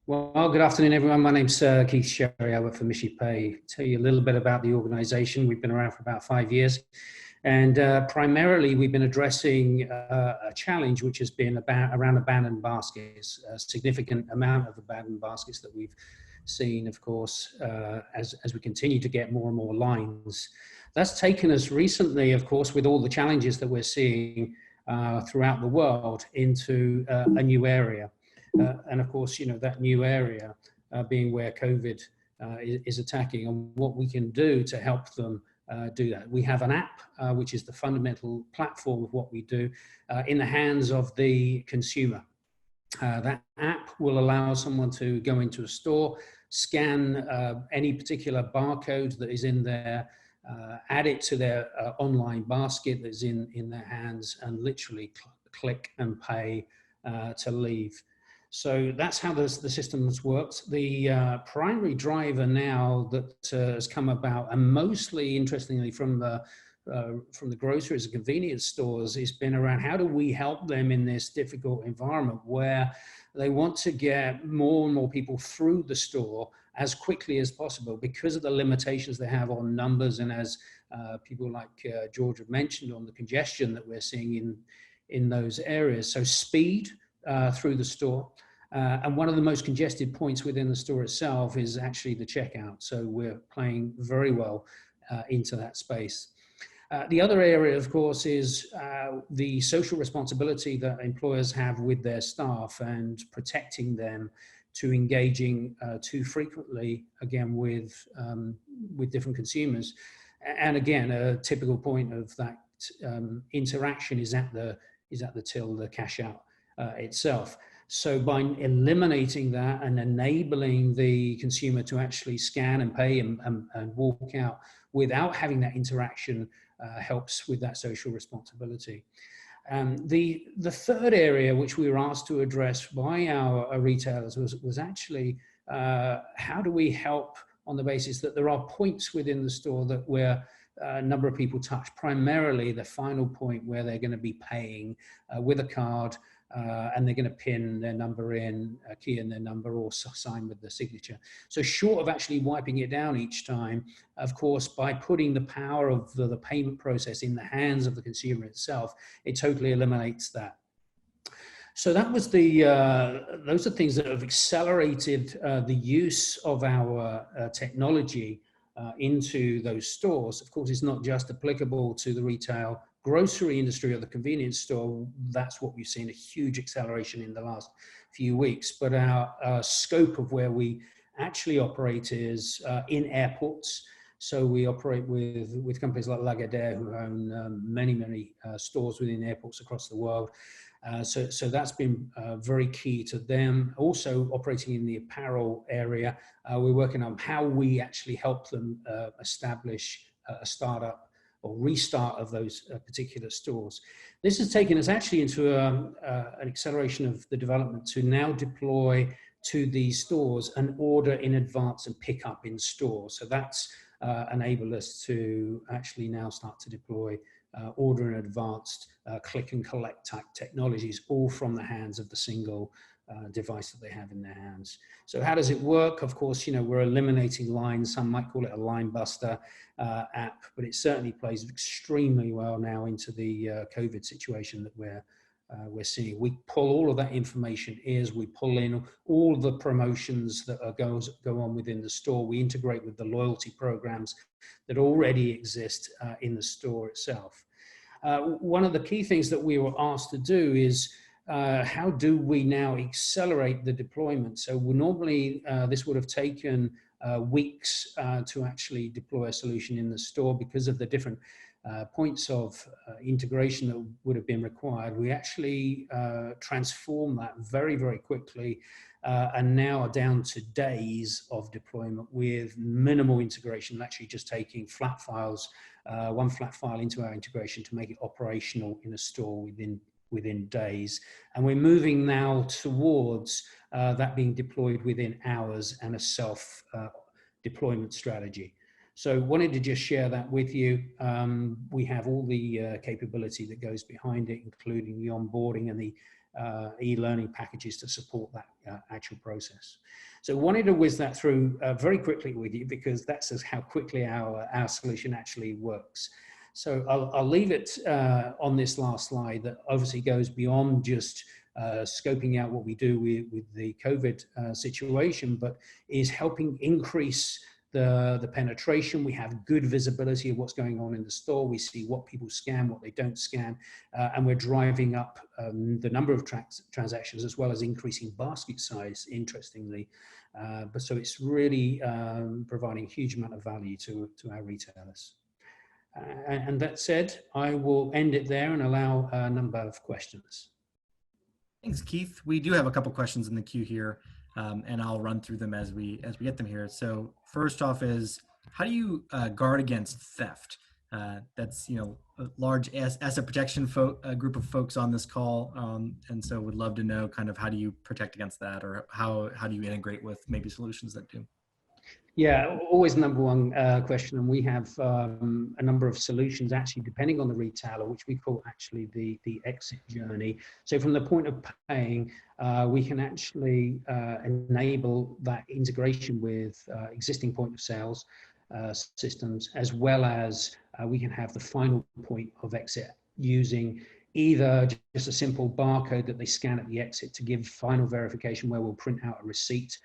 Well, good afternoon, everyone. My name's Keith Sherry. I work for MishiPay. Tell you a little bit about the organization. We've been around for about 5 years. And primarily, we've been addressing a challenge which has been around abandoned baskets, a significant amount of abandoned baskets that we've seen, of course, as we continue to get more and more lines. That's taken us recently, of course, with all the challenges that we're seeing throughout the world into a new area. And of course, that new area being where COVID is attacking, and what we can do to help them do that. We have an app, which is the fundamental platform of what we do, in the hands of the consumer. That app will allow someone to go into a store, scan any particular barcode that is in there, add it to their online basket that's in their hands, and literally click and pay to leave. So that's how the system has worked. The primary driver now that has come about, and mostly interestingly from the groceries and convenience stores, has been around how do we help them in this difficult environment where they want to get more and more people through the store as quickly as possible because of the limitations they have on numbers, and as people like George have mentioned, on the congestion that we're seeing in those areas. So speed through the store. And one of the most congested points within the store itself is actually the checkout. So we're playing very well into that space. The other area, of course, is the social responsibility that employers have with their staff and protecting them to engaging too frequently, again, with different consumers. And again, a typical point of that interaction is at the till, the cash out itself. So by eliminating that and enabling the consumer to actually scan and pay and walk out without having that interaction helps with that social responsibility. The third area which we were asked to address by our retailers was actually how do we help on the basis that there are points within the store that where a number of people touch, primarily the final point where they're going to be paying with a card, and they're going to pin their number in, key in their number, or sign with the signature. So short of actually wiping it down each time, of course, by putting the power of the payment process in the hands of the consumer itself, it totally eliminates that. So that was those are things that have accelerated the use of our technology into those stores. Of course, it's not just applicable to the retail grocery industry or the convenience store. That's what we've seen, a huge acceleration in the last few weeks. But our scope of where we actually operate is in airports. So we operate with companies like Lagardère, who own many stores within airports across the world. So that's been very key to them. Also operating in the apparel area, we're working on how we actually help them establish a startup or restart of those particular stores. This has taken us actually into an acceleration of the development to now deploy to these stores an order in advance and pick up in store. So that's enabled us to actually now start to deploy order in advance, click and collect type technologies, all from the hands of the single device that they have in their hands. So how does it work? Of course, we're eliminating lines. Some might call it a line buster app, but it certainly plays extremely well now into the COVID situation that we're seeing. We pull all of that information we pull in all the promotions that go on within the store. We integrate with the loyalty programs that already exist in the store itself. One of the key things that we were asked to do is how do we now accelerate the deployment? So normally this would have taken weeks to actually deploy a solution in the store because of the different points of integration that would have been required. We actually transformed that very quickly and now are down to days of deployment with minimal integration, actually just taking flat files, one flat file into our integration to make it operational in a store within days. And we're moving now towards that being deployed within hours and a self deployment strategy. So wanted to just share that with you. We have all the capability that goes behind it, including the onboarding and the e-learning packages to support that actual process. So wanted to whiz that through very quickly with you, because that's how quickly our solution actually works. So I'll leave it on this last slide that obviously goes beyond just scoping out what we do with the COVID situation, but is helping increase the penetration. We have good visibility of what's going on in the store. We see what people scan, what they don't scan, and we're driving up the number of transactions, as well as increasing basket size, interestingly. But so it's really providing a huge amount of value to our retailers. And that said, I will end it there and allow a number of questions. Thanks, Keith. We do have a couple questions in the queue here, and I'll run through them as we get them here. So first off is, how do you guard against theft? That's, you know, a large asset protection group of folks on this call, and so would love to know kind of how do you protect against that, or how do you integrate with maybe solutions that do? Yeah, always number one question, and we have a number of solutions actually depending on the retailer, which we call actually the exit journey. So from the point of paying, we can actually enable that integration with existing point of sales systems, as well as we can have the final point of exit using either just a simple barcode that they scan at the exit to give final verification, where we'll print out a receipt,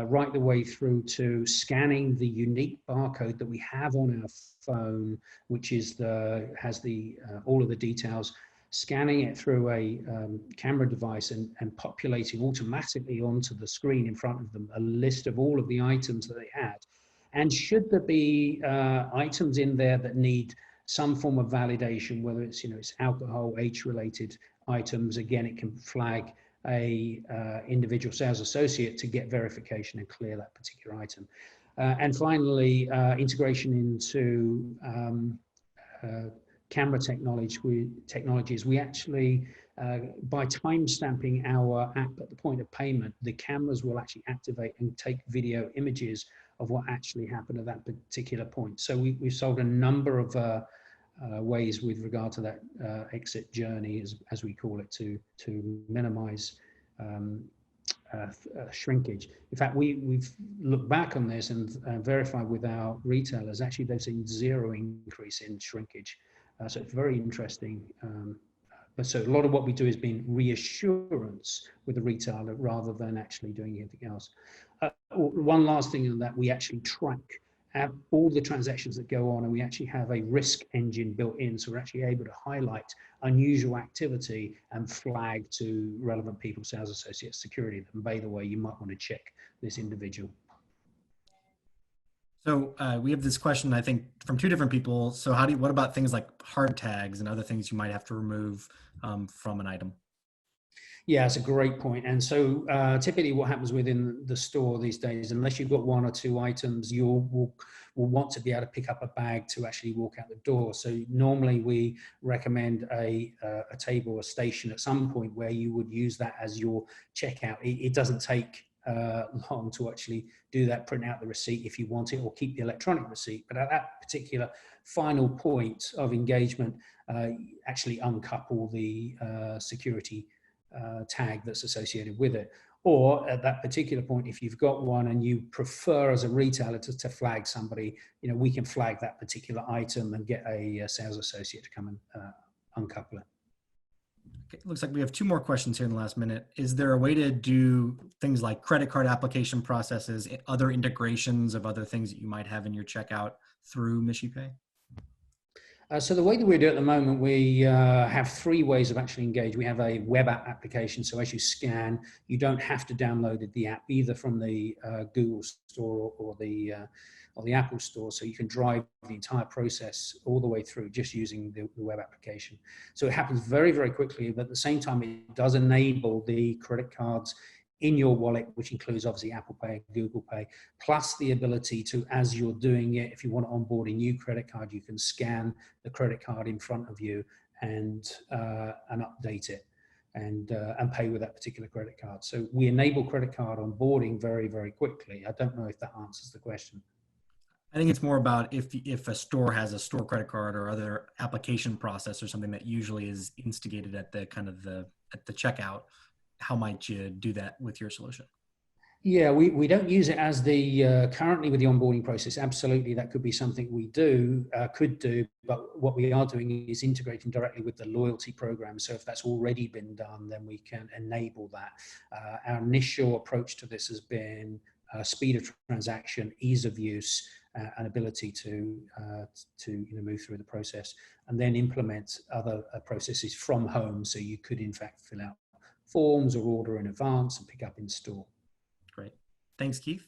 right the way through to scanning the unique barcode that we have on our phone, which is has all of the details, scanning it through a camera device and populating automatically onto the screen in front of them a list of all of the items that they had. And should there be items in there that need some form of validation, whether it's, you know, it's alcohol, age-related items, again, it can flag a individual sales associate to get verification and clear that particular item. And finally, integration into camera technologies. We actually, by time stamping our app at the point of payment, the cameras will actually activate and take video images of what actually happened at that particular point. So we've solved a number of ways with regard to that exit journey, as we call it, to minimize shrinkage. In fact, we've looked back on this and verified with our retailers, actually they've seen zero increase in shrinkage. So it's very interesting. But so a lot of what we do is being reassurance with the retailer rather than actually doing anything else. One last thing in that, we actually track all the transactions that go on, and we actually have a risk engine built in, so we're actually able to highlight unusual activity and flag to relevant people, sales associates, security, and by the way, you might want to check this individual. So we have this question, I think, from two different people. So what about things like hard tags and other things you might have to remove from an item? Yeah, it's a great point. And so typically what happens within the store these days, unless you've got one or two items, you will want to be able to pick up a bag to actually walk out the door. So normally we recommend a table or station at some point where you would use that as your checkout. It doesn't take long to actually do that, print out the receipt if you want it, or keep the electronic receipt. But at that particular final point of engagement, actually uncouple the security tag that's associated with it. Or at that particular point, if you've got one and you prefer as a retailer to flag somebody, you know, we can flag that particular item and get a sales associate to come and uncouple it. Okay, looks like we have two more questions here in the last minute. Is there a way to do things like credit card application processes, other integrations of other things that you might have in your checkout through MishiPay? So the way that we do it at the moment, we have three ways of actually engaging. We have a web app application. So as you scan, you don't have to download the app either from the Google Store or the Apple Store. So you can drive the entire process all the way through just using the web application. So it happens very, very quickly, but at the same time, it does enable the credit cards in your wallet, which includes obviously Apple Pay, Google Pay, plus the ability to, as you're doing it, if you want to onboard a new credit card, you can scan the credit card in front of you and update it and pay with that particular credit card. So we enable credit card onboarding very, very quickly. I don't know if that answers the question. I think it's more about if a store has a store credit card or other application process or something that usually is instigated at the kind of at the checkout, how might you do that with your solution? Yeah, we don't use it as currently with the onboarding process. Absolutely, that could be something we could do, but what we are doing is integrating directly with the loyalty program. So if that's already been done, then we can enable that. Our initial approach to this has been speed of transaction, ease of use, and ability to move through the process, and then implement other processes from home. So you could in fact fill out forms or order in advance and pick up in store. Great. Thanks, Keith.